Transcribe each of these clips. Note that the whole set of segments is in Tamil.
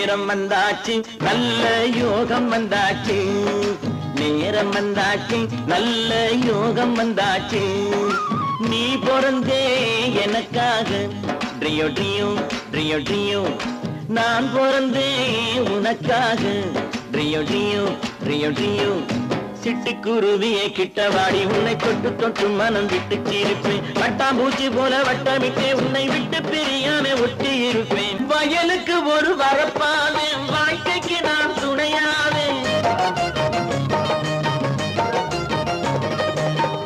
நேரம் வந்தாச்சு நல்ல யோகம் வந்தாச்சு நேரம் வந்தாச்சு நல்ல யோகம் வந்தாச்சு நீ பிறந்தே எனக்காக ட்ரியோ ட்ரியோ ட்ரியோ ட்ரியோ நான் பிறந்தே உனக்காக ட்ரியோ ட்ரியோ ட்ரியோ ட்ரியோ சிட்டுக்குருவியை கிட்டவாடி உன்னை தொட்டு தொட்டு மனம் விட்டு சிரிப்பேன் வட்டாம்பூச்சி போல வட்டமிட்டே உன்னை விட்டு பிரியாம ஒட்டி இருப்பேன் வயலுக்கு ஒரு வரப்பாவே வாழ்க்கைக்கு நான் துணையாவே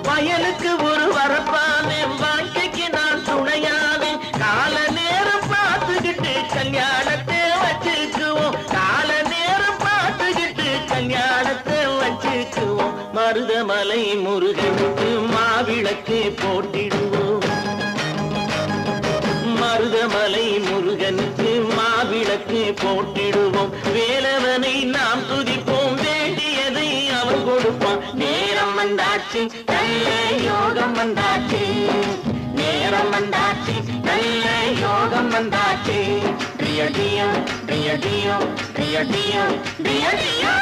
வயலுக்கு ஒரு வரப்பாவே வாழ்க்கைக்கு நான் துணையாவே கால நேரம் பார்த்துக்கிட்டு கல்யாணத்தை வச்சுக்குவோம் கால நேரம் பார்த்துக்கிட்டு கல்யாணத்தை வச்சுக்குவோம் மருதமலை முருகனுக்கு மாவிளக்கு போட்டிடுவோம் மருதமலை முருகனுக்கு மாவிளக்கு போட்டிடுவோம் வேலவனை நாம் துதிப்போம் வேண்டியதை அவன் கொடுப்பான் நேரம் வந்தாச்சு நல்ல யோகம் வந்தாச்சு நேரம் வந்தாச்சு நல்ல யோகம் வந்தாச்சு ட்ரியோ ட்ரியோ ட்ரியோ ட்ரியோ ட்ரியோ ட்ரியோ ட்ரியோ